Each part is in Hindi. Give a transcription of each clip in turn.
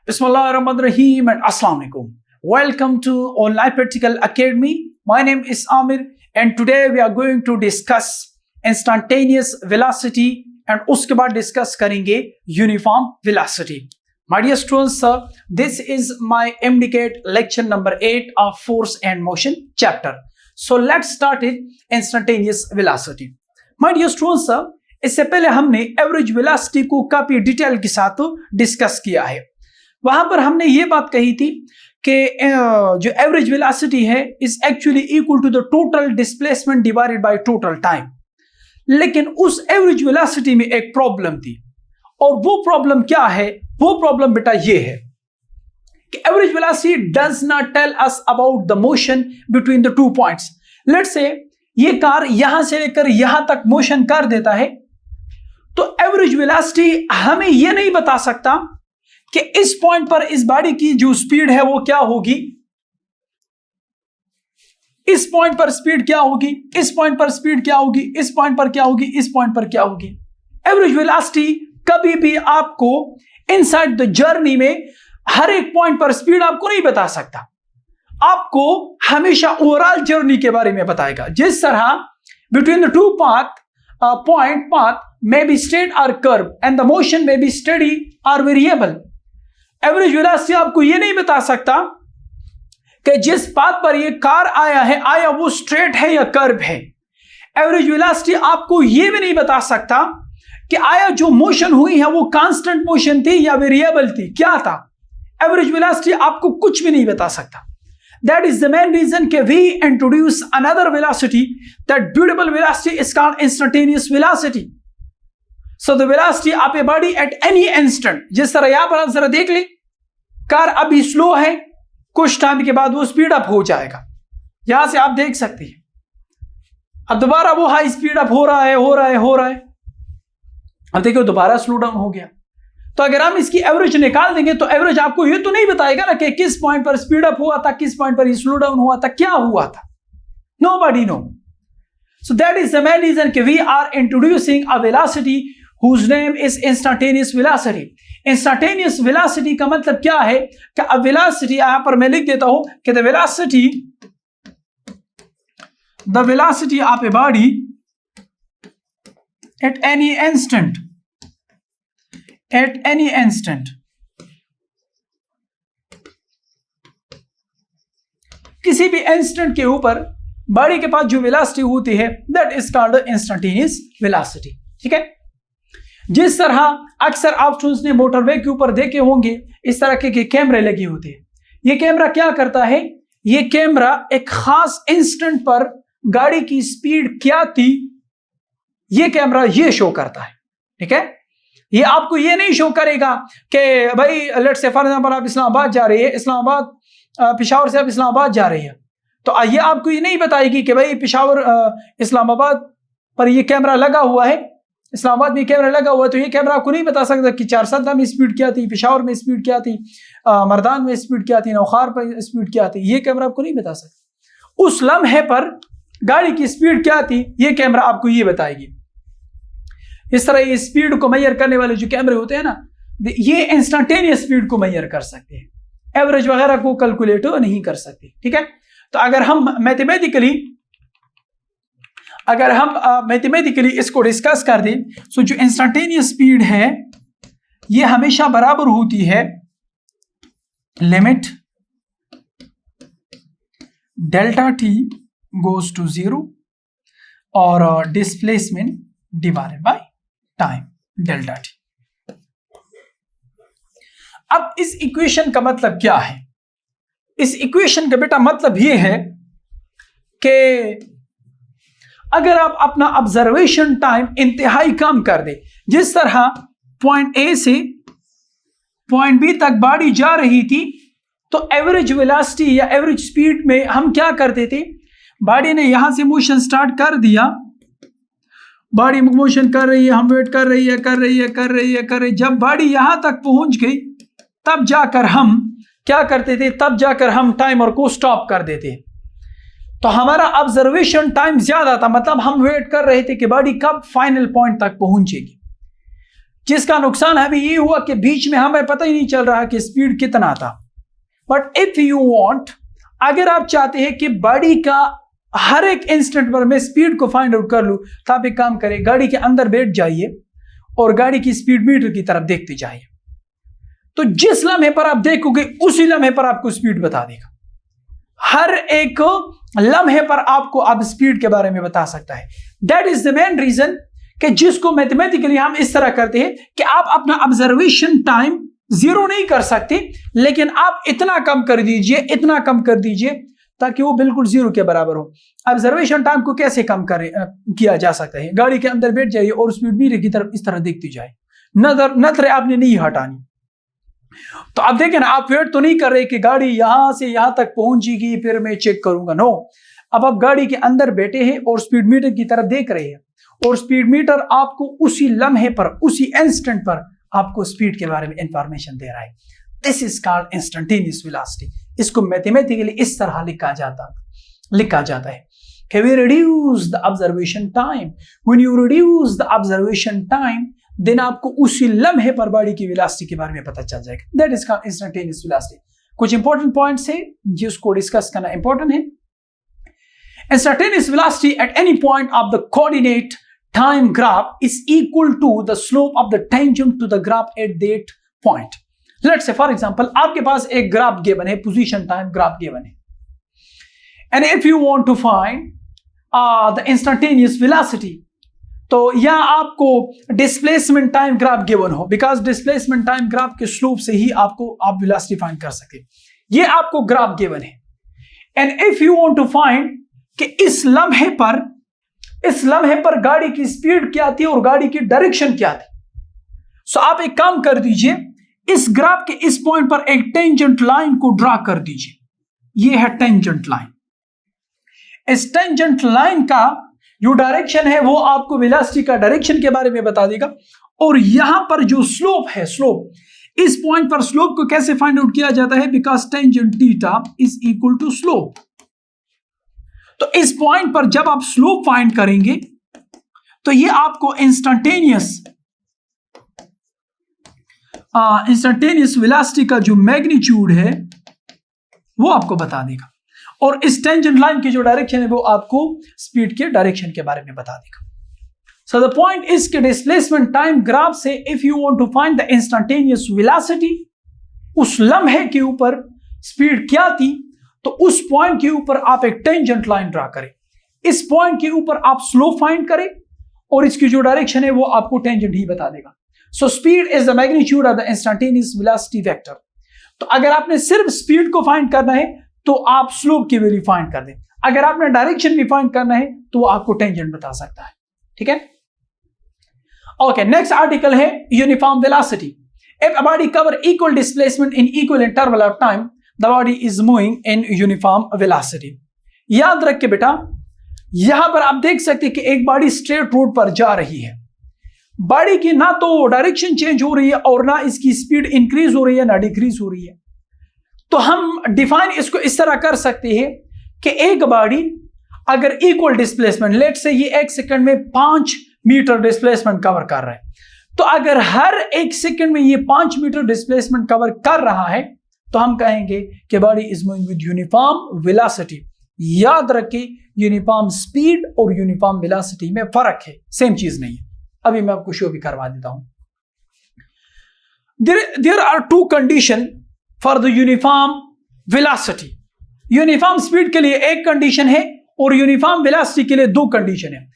Bismillahirrahmanirrahim and Assalamu alaikum. Welcome to Online Practical Academy. My name is Amir and today we are going to discuss instantaneous velocity and उसके बाद discuss करेंगे uniform velocity. My dear students, this is my MDCAT lecture number 8 of Force and Motion chapter. So let's start it instantaneous velocity. My dear students, इससे पहले हमने एवरेज वेलोसिटी को काफी डिटेल के साथ डिस्कस किया है। वहां पर हमने ये बात कही थी कि जो एवरेज वेलोसिटी है is actually equal to the total displacement divided by total time. लेकिन उस एवरेज वेलोसिटी में एक प्रॉब्लम थी, और वो प्रॉब्लम क्या है? वो प्रॉब्लम बेटा ये है कि average velocity does not tell us about the motion between the two points. Let's say ये कार यहां से लेकर यहां तक मोशन कर देता है, तो एवरेज वेलोसिटी हमें यह नहीं बता सकता कि इस पॉइंट पर इस गाड़ी की जो स्पीड है वो क्या होगी, इस पॉइंट पर स्पीड क्या होगी, इस पॉइंट पर स्पीड क्या होगी, इस पॉइंट पर क्या होगी, इस पॉइंट पर क्या होगी। एवरेज वेलोसिटी कभी भी आपको इनसाइड द जर्नी में हर एक पॉइंट पर स्पीड आपको नहीं बता सकता, आपको हमेशा ओवरऑल जर्नी के बारे में बताएगा। जिस तरह between the to point path may be straight or curve and the motion may be steady or variable. Average velocity आपको ये नहीं बता सकता कि जिस पाथ पर ये कार आया वो स्ट्रेट है या कर्व है। एवरेज वेलोसिटी आपको ये भी नहीं बता सकता कि आया जो मोशन हुई है वो कांस्टेंट मोशन थी या वेरिएबल थी, क्या था। एवरेज वेलोसिटी आपको कुछ भी नहीं बता सकता। That is the main reason that we introduce another velocity. That beautiful velocity is called instantaneous velocity. So the velocity of a body at any instant. जिस तरह यहाँ पर आप जरा देख ले, कार अभी स्लो है, कुछ टाइम के बाद वो स्पीड अप हो जाएगा। यहां से आप देख सकते हैं, अब दोबारा वो हाई स्पीड अप हो रहा है। अब देखो दोबारा स्लो डाउन हो गया। तो अगर हम इसकी एवरेज निकाल देंगे तो एवरेज आपको ये तो नहीं बताएगा ना कि किस पॉइंट पर स्पीड अप हुआ था, किस पॉइंट पर स्लो डाउन हुआ था, क्या हुआ था। Nobody know. So that is the main reason कि we are introducing a velocity whose name is instantaneous velocity. Instantaneous velocity का मतलब क्या है कि अब velocity यहां पर मैं लिख देता हूं कि the velocity of a body at any instant किसी भी इंस्टेंट के ऊपर बॉडी के पास जो वेलोसिटी होती है that is called instantaneous velocity. ठीक है, जिस तरह अक्सर आप स्टूडेंट्स ने मोटरवे के ऊपर देखे होंगे इस तरह के कैमरे लगे होते हैं। ये कैमरा क्या करता है? ये कैमरा एक खास इंस्टेंट पर गाड़ी की स्पीड क्या थी ये कैमरा ये शो करता है। ठीक है, ये आपको ये नहीं शो करेगा कि भाई लेट्स से फॉर एग्जांपल आप इस्लामाबाद जा रही है, पेशावर से आप इस्लामाबाद जा रही है, तो ये आपको ये नहीं बताएगी कि भाई पेशावर इस्लामाबाद पर ये कैमरा लगा हुआ है, इस्लामाबाद में कैमरा लगा हुआ है। तो ये कैमरा आपको नहीं बता सकता कि 407 में स्पीड क्या थी, पेशावर में स्पीड क्या थी, मर्दान में स्पीड क्या थी, नौखार पर स्पीड क्या थी। ये कैमरा आपको नहीं बता सकता। उस लम्हे पर गाड़ी की स्पीड क्या थी ये कैमरा आपको ये बताएगी। इस तरह ये स्पीड को मेजर करने वाले जो कैमरे होते हैं ना, ये इंस्टेंटेनियस स्पीड को मेजर कर सकते हैं, एवरेज वगैरह को कैलकुलेट नहीं कर सकते। ठीक है, तो अगर हम मैथमेटिकली इसको डिस्कस कर दें तो जो इंस्टेंटेनियस स्पीड है ये हमेशा बराबर होती है limit delta T goes to 0 और displacement divided by time delta T. अब इस इक्वेशन का मतलब क्या है? इस इक्वेशन का बेटा मतलब ये है कि अगर आप अपना ऑब्जर्वेशन टाइम इंतहाई कम कर दे, जिस तरह पॉइंट ए से पॉइंट बी तक गाड़ी जा रही थी, तो एवरेज वेलोसिटी या एवरेज स्पीड में हम क्या करते थे, गाड़ी ने यहां से मोशन स्टार्ट कर दिया, गाड़ी मोशन कर रही है, हम वेट कर रही है। जब गाड़ी यहां तक पहुंच गई तब जाकर हम क्या करते थे, तब जाकर हम टाइमर को स्टॉप कर देते। तो हमारा ऑब्जर्वेशन टाइम ज्यादा था, मतलब हम वेट कर रहे थे कि गाड़ी कब फाइनल पॉइंट तक पहुंचेगी। जिसका नुकसान हमें ये हुआ कि बीच में हमें पता ही नहीं चल रहा कि स्पीड कितना था। बट इफ यू वांट, अगर आप चाहते हैं कि बॉडी का हर एक इंस्टेंट पर मैं स्पीड को फाइंड आउट कर लूं, तो आप एक काम करें, गाड़ी के अंदर बैठ जाइए और गाड़ी की स्पीड मीटर की तरफ देखते जाइए। तो जिस लम्हे पर आप देखोगे उसी लम्हे पर आपको स्पीड बता देगा। हर एक लम्हे पर आपको अब स्पीड के बारे में बता सकता है। That is the main reason कि जिसको मैथमेटिकली हम इस तरह करते हैं कि आप अपना ऑब्जर्वेशन टाइम जीरो नहीं कर सकते, लेकिन आप इतना कम कर दीजिए, इतना कम कर दीजिए ताकि वो बिल्कुल जीरो के बराबर हो। ऑब्जर्वेशन टाइम को कैसे कम किया जा सकता है? गाड़ी के अंदर बैठ जाइए और स्पीड मीटर की तरफ इस तरह देखती जाए, नजर आपने नहीं हटानी। तो आप देखें ना, आप वेट तो नहीं कर रहे कि गाड़ी यहां से यहां तक पहुंचेगी फिर मैं चेक करूंगा। नो, अब आप गाड़ी के अंदर बैठे हैं और स्पीड मीटर की तरफ देख रहे हैं, और स्पीड मीटर आपको उसी लम्हे पर, उसी इंस्टेंट पर आपको स्पीड के बारे में इंफॉर्मेशन दे रहा है। This is called instantaneous velocity. इसको मैथमेटिकली इस तरह लिखा जाता है कि we reduce the observation time. When you reduce the observation time, then आपको उसी लम्हे पर बॉडी की वेलोसिटी के बारे में पता चल जाएगा। That is called instantaneous velocity. कुछ इंपॉर्टेंट पॉइंट्स है जिसको डिस्कस करना इंपॉर्टेंट है। Instantaneous velocity at any point of the coordinate time graph is equal to the slope of the tangent to the graph at that point. Let's say for example, आपके पास एक ग्राफ गिवन है, पोजीशन टाइम ग्राफ गिवन है, and if you want to find the instantaneous velocity, तो यहाँ आपको डिस्प्लेसमेंट टाइम ग्राफ गिवन हो, बिकॉज डिस्प्लेसमेंट टाइम ग्राफ के स्लोप से ही आप वेलोसिटी फाइंड कर सकते। ये आपको ग्राफ गिवन है, and if you want to find कि इस लम्हे पर गाड़ी की स्पीड क्या थी और गाड़ी की डायरेक्शन क्या थी, सो आप एक काम कर दीजिए, इस ग्राफ के इस पॉइंट पर एक टेंजेंट लाइन को ड्रा कर दीजिए। ये है टेंजेंट लाइन। इस टेंजेंट लाइन का जो डायरेक्शन है वो आपको वेलोसिटी का डायरेक्शन के बारे में बता देगा। और यहां पर जो स्लोप है, इस पॉइंट पर स्लोप को कैसे फाइंड आउट किया जाता है? Because tangent theta is equal to slope. तो इस पॉइंट पर जब आप स्लोप फाइंड करेंगे तो ये आपको इंस्टेंटेनियस वेलोसिटी का जो मैग्नीट्यूड है वो आपको बता देगा, और इस टेंजेंट लाइन की जो डायरेक्शन है वो आपको स्पीड के डायरेक्शन के बारे में बता देगा। सो द पॉइंट इज कि डिस्प्लेसमेंट टाइम ग्राफ से if you want to find the instantaneous velocity, उस लम्हे के ऊपर स्पीड क्या थी, तो उस पॉइंट के ऊपर आप एक टेंजेंट लाइन ड्रा करें, इस पॉइंट के ऊपर आप स्लोप फाइंड करें, और इसकी जो डायरेक्शन है वो आपको टेंजेंट ही बता देगा। So speed is the magnitude of the instantaneous velocity vector. तो अगर आपने सिर्फ स्पीड को फाइंड करना है तो आप स्लोप की वैल्यू फाइंड कर दें, अगर आपने डायरेक्शन भी फाइंड करना है तो वो आपको टेंजेंट बता सकता है। ठीक है, ओके। नेक्स्ट आर्टिकल है uniform velocity. If a body cover equal displacement in equal interval of time, the body is moving in uniform velocity. याद रख के बेटा, यहां पर आप देख सकते हैं कि एक बॉडी स्ट्रेट रोड पर जा रही है, बॉडी की ना तो डायरेक्शन चेंज हो रही है और ना इसकी स्पीड इंक्रीज हो रही है ना डिक्रीज हो रही है। तो हम डिफाइन इसको इस तरह कर सकते हैं कि एक बॉडी अगर इक्वल डिस्प्लेसमेंट, लेट से ये एक सेकंड में 5 मीटर डिस्प्लेसमेंट कवर कर रहा है, तो अगर हर एक सेकंड में ये 5 मीटर डिस्प्लेसमेंट कवर कर रहा है तो हम कहेंगे कि body is moving with uniform velocity. याद रखें, यूनिफॉर्म स्पीड और यूनिफॉर्म वेलोसिटी में फर्क है, सेम चीज नहीं है। अभी मैं आपको शो भी करवा देता हूं। There are 2 condition for the uniform velocity. Uniform speed के लिए एक कंडीशन है और यूनिफॉर्म वेलोसिटी के लिए 2 कंडीशन है।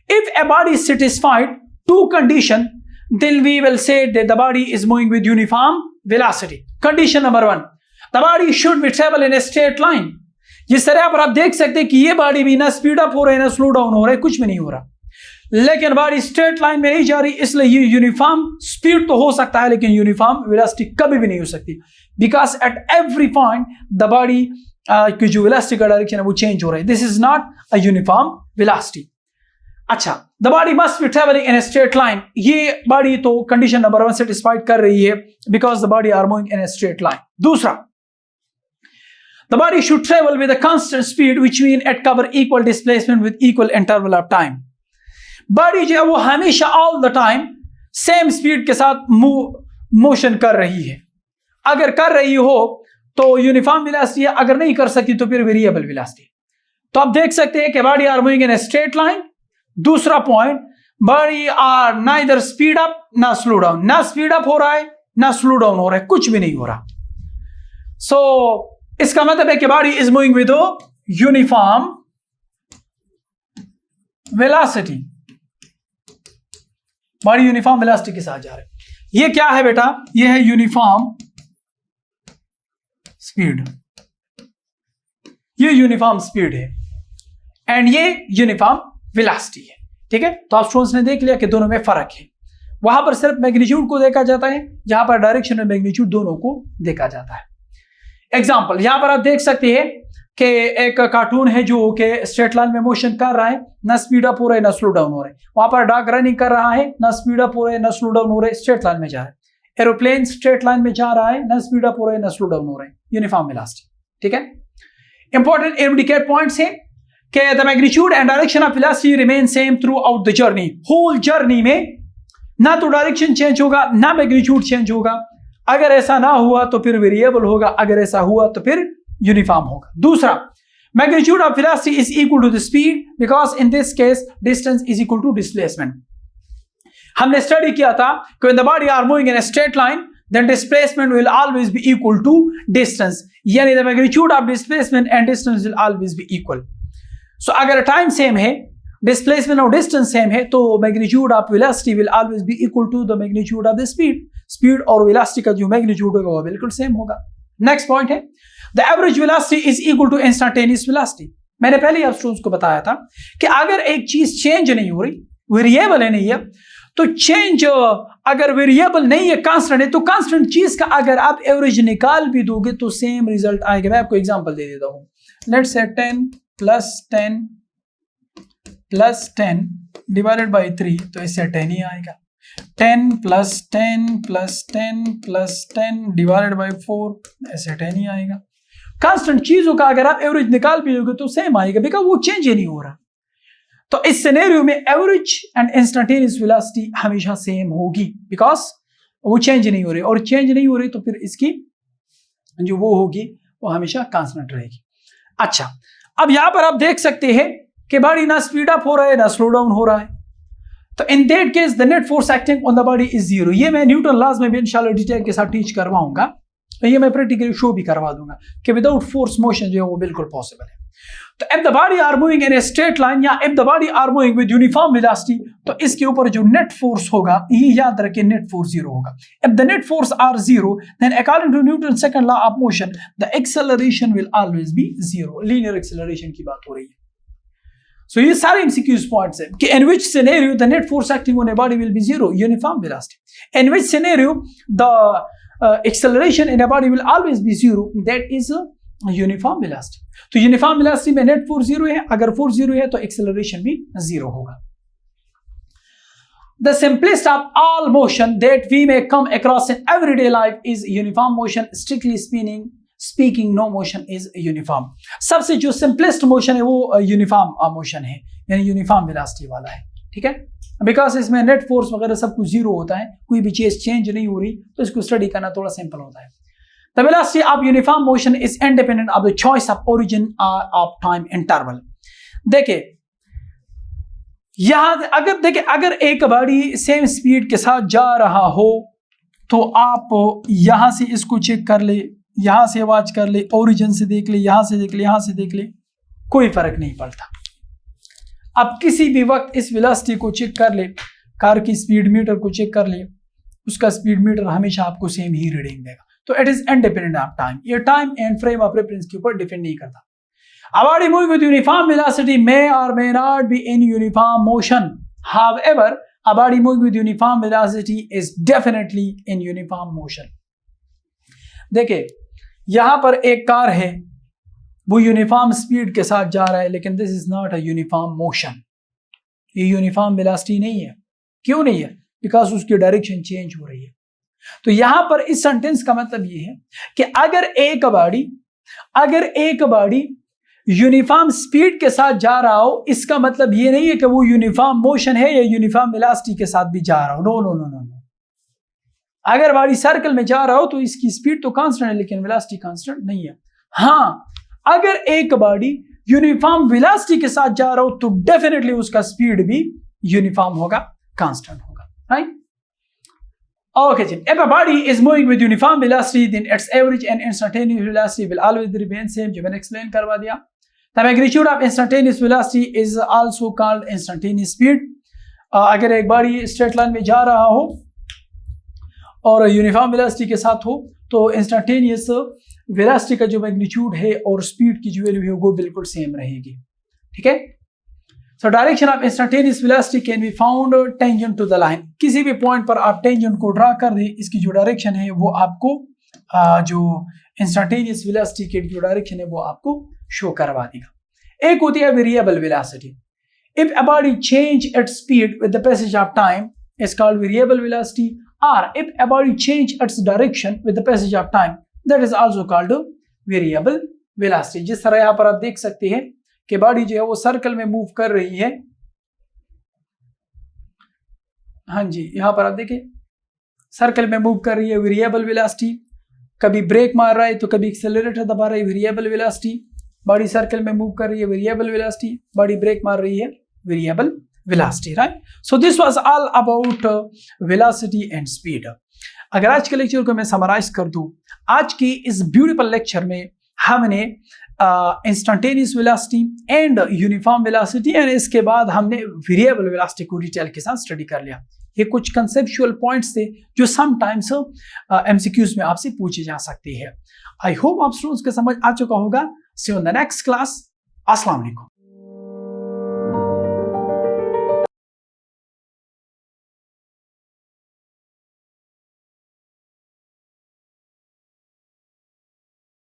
If a body satisfied 2 condition, then we will say that the body is moving with uniform velocity. Condition number 1, the body should be travel in a straight line. जिस तरह पर आप देख सकते हैं कि ये बॉडी भी ना स्पीड अप हो रहा है ना स्लो डाउन हो रहा है, कुछ भी नहीं हो रहा, लेकिन बॉडी स्ट्रेट लाइन में नहीं जा रही, इसलिए ये यूनिफॉर्म स्पीड तो हो सकता है लेकिन यूनिफॉर्म वेलोसिटी कभी भी नहीं हो सकती, because at every point the body की जो वेलोसिटी का डायरेक्शन है वो चेंज हो रहा है। This is not a uniform velocity. अच्छा, the body must be travelling in a straight line. ये बॉडी तो कंडीशन नंबर 1 सेटिस्फाइड कर रही है, because the body are moving in a straight line. दूसरा, the body should travel with a constant speed which mean it cover equal displacement with equal interval of time. Body जो है वो हमेशा all the time same speed के साथ मोशन कर रही है। अगर कर रही हो तो यूनिफॉर्म वेलोसिटी है, अगर नहीं कर सकती तो फिर वेरिएबल वेलोसिटी। तो आप देख सकते हैं कि body are moving in a straight line. दूसरा point, body are neither speed up ना स्लो डाउन, ना स्पीड अप हो रहा है ना स्लो डाउन हो रहा है, कुछ भी नहीं हो रहा। सो इसका मतलब है कि body is moving with uniform velocity, body uniform velocity के साथ जा रहा है। ये क्या है बेटा? ये है यूनिफॉर्म स्पीड, ये यूनिफॉर्म स्पीड है एंड ये यूनिफॉर्म वेलोसिटी है। ठीक है, तो आप स्टूडेंट्स ने देख लिया कि दोनों में फर्क है। वहां पर सिर्फ मैग्नीट्यूड को देखा जाता है, यहां पर डायरेक्शन और मैग्नीट्यूड दोनों को देखा जाता है। एग्जांपल, यहां पर आप देख सकते हैं कि एक कार्टून है जो कि स्ट्रेट लाइन में मोशन कर रहा है, ना स्पीड अप हो रहा है ना स्लो डाउन हो रहा है। वहां पर डॉग रनिंग कर रहा है, ना स्पीड अप हो रहा है ना स्लो डाउन हो रहा है, स्ट्रेट लाइन में जा रहा है। एरोप्लेन स्ट्रेट लाइन में जा रहा है, ना स्पीड अप हो रहा है ना स्लो डाउन हो रहा है, यूनिफॉर्म वेलोसिटी। ठीक है, इंपॉर्टेंट इंडिकेट पॉइंट्स है कि the magnitude and direction of velocity remain same throughout the journey. Whole journey में ना तो डायरेक्शन चेंज होगा ना मैग्नीट्यूड चेंज होगा। अगर ऐसा ना हुआ तो फिर वेरिएबल होगा, अगर ऐसा हुआ तो फिर यूनिफॉर्म होगा। दूसरा, magnitude of velocity is equal to the speed because in this case distance is equal to displacement. हमने स्टडी किया था कि when the body are moving in a straight line then displacement will always be equal to distance, यानी the magnitude of displacement and distance will always be equal. So अगर time same है, displacement और distance same है, तो magnitude of velocity will always be equal to the magnitude of the speed. Speed और velocity का जो magnitude होगा वो बिल्कुल same होगा। Next point है, the average velocity is equal to instantaneous velocity. मैंने पहले ही आप स्टूडेंट्स को बताया था कि अगर एक चीज चेंज नहीं हो रही, वेरिएबल है नहीं है, तो चेंज अगर वेरिएबल नहीं है, कांस्टेंट है, तो कांस्टेंट चीज का अगर आप एवरेज निकाल भी दोगे तो सेम रिजल्ट आएगा। मैं आपको एग्जांपल दे देता हूं। Let's say 10 plus 10 divided by 3, तो इससे 10 ही आएगा। 10 plus 10 plus 10 plus 10 divided by 4, ऐसे 10 ही आएगा। कांस्टेंट चीजों का अगर आप एवरेज निकाल भी दोगे तो सेम आएगा, बिकॉज वो चेंज ही नहीं हो रहा। तो इस सिनेरियो में एवरेज एंड इंस्टेंटेनियस वेलोसिटी हमेशा सेम होगी, बिकॉज वो चेंज नहीं हो रही, और चेंज नहीं हो रही तो फिर इसकी जो वो होगी वो हमेशा कांस्टेंट रहेगी। अच्छा, अब यहां पर आप देख सकते हैं कि बॉडी ना स्पीड अप हो रहा है ना स्लो डाउन हो रहा है। तो in that case the net force acting on the body is zero. ये मैं न्यूटन लॉज में भी इंशाल्लाह डिटेल के साथ टीच करवाऊंगा, तो ये मैं प्रैक्टिकली शो भी करवा दूंगा कि विदाउट फोर्स मोशन जो है वो बिल्कुल पॉसिबल है। तो if the body are moving in a straight line या if the body are moving with uniform velocity, तो इसके ऊपर जो नेट फोर्स होगा, ये याद रखें, नेट फोर्स जीरो होगा। If the net force are zero, then according to Newton's second law of motion, the acceleration will always be zero. Linear acceleration की बात हो रही है। So ये सारे MCQs points हैं कि in which scenario the net force acting on a body will be zero, uniform velocity. In which scenario the acceleration in a body will always be zero, that is uniform velocity. तो यूनिफॉर्म वेलोसिटी में नेट फोर्स जीरो है, अगर फोर्स जीरो है तो एक्सेलरेशन भी जीरो होगा। The simplest of all motion that we may come across in everyday life is uniform motion. Strictly speaking no motion is uniform. सबसे जो सिंपलेस्ट मोशन है वो यूनिफॉर्म मोशन है, यानी यूनिफॉर्म वेलोसिटी वाला है। ठीक है, बिकॉज इसमें नेट फोर्स वगैरह सब कुछ जीरो होता है, कोई भी चीज चेंज नहीं हो रही, तो इसको स्टडी करना थोड़ा सिंपल होता है। The velocity of uniform motion is independent of the choice of origin of time interval. देखिए यहां अगर एक बॉडी सेम स्पीड के साथ जा रहा हो तो आप यहां से इसको चेक कर ले, यहां से वॉच कर ले, ओरिजिन से देख ले, यहां से देख ले, यहां से देख ले, कोई फर्क नहीं पड़ता। अब किसी भी वक्त इस वेलोसिटी को चेक कर ले, कार की स्पीड मीटर को चेक कर ले, उसका स्पीड मीटर हमेशा आपको सेम ही रीडिंग देगा। तो it is independent of time, ये time and frame of reference के ऊपर डिपेंड नहीं करता। A body moving with uniform velocity may or may not be in uniform motion. However, a body moving with uniform velocity is definitely in uniform motion. देखिए यहां पर एक कार है, वो यूनिफॉर्म स्पीड के साथ जा रहा है, लेकिन this is not a uniform motion. ये यूनिफॉर्म वेलोसिटी नहीं है। क्यों नहीं है? बिकॉज उसकी डायरेक्शन चेंज हो रही है। तो यहां पर इस सेंटेंस का मतलब ये है कि अगर एक बॉडी यूनिफॉर्म स्पीड के साथ जा रहा हो, इसका मतलब ये नहीं है कि वो यूनिफॉर्म मोशन है या यूनिफॉर्म वेलोसिटी के साथ भी जा रहा हो। No no no no no. अगर बॉडी सर्कल में जा रहा हो तो इसकी स्पीड तो कांस्टेंट है लेकिन वेलोसिटी कांस्टेंट नहीं है। हाँ, अगर एक बॉडी यूनिफॉर्म वेलोसिटी के साथ जा रहा हो तो डेफिनेटली उसका स्पीड भी यूनिफॉर्म होगा, कांस्टेंट होगा, right? Okay, if a body is moving with uniform velocity, then its average and instantaneous velocity will always remain same. जो मैंने explain करवा दिया। The magnitude of instantaneous velocity is also called instantaneous speed. अगर एक बॉडी स्ट्रेट लाइन में जा रहा हो और यूनिफॉर्म वेलोसिटी के साथ हो तो इंस्टेंटेनियस वेलोसिटी का जो मैग्नीट्यूड है और स्पीड की जो वैल्यू है वो बिल्कुल सेम रहेगी, ठीक है? So direction of instantaneous velocity can be found tangent to the line. किसी भी पॉइंट पर आप टेंजेंट को ड्रा कर दें, इसकी जो डायरेक्शन है वो आपको जो इंस्टेंटेनियस वेलोसिटी की जो डायरेक्शन है वो आपको शो करवा देगा। एक होती है variable velocity. If a body change its speed with the passage of time, is called variable velocity. Or if a body change its direction with the passage of time, that is also called variable velocity. जिस तरह यहाँ पर आप देख सकते हैं कि बॉडी जो है वो सर्कल में मूव कर रही है। हाँ जी, यहां पर आप देखिए सर्कल में मूव कर रही है, वेरिएबल वेलोसिटी। कभी ब्रेक मार रहा है तो कभी एक्सेलरेटर दबा रहा है, वेरिएबल वेलोसिटी। बॉडी सर्कल में मूव कर रही है, वेरिएबल वेलोसिटी। बॉडी ब्रेक मार रही है, variable velocity, right? So this was all about velocity and speed. अगर आज के लेक्चर को मैं समराइज कर दूं, आज की इस ब्यूटीफुल लेक्चर में हमने instantaneous velocity and uniform velocity and इसके बाद हमने वेरिएबल वेलोसिटी को डिटेल के साथ स्टडी कर लिया। ये कुछ कंसेप्चुअल पॉइंट्स थे जो समटाइम्स एमसीक्यूज में आपसे पूछे जा सकते हैं। आई होप आप स्टूडेंट्स को समझ आ चुका होगा। See you in the next class. अस्सलाम वालेकुम।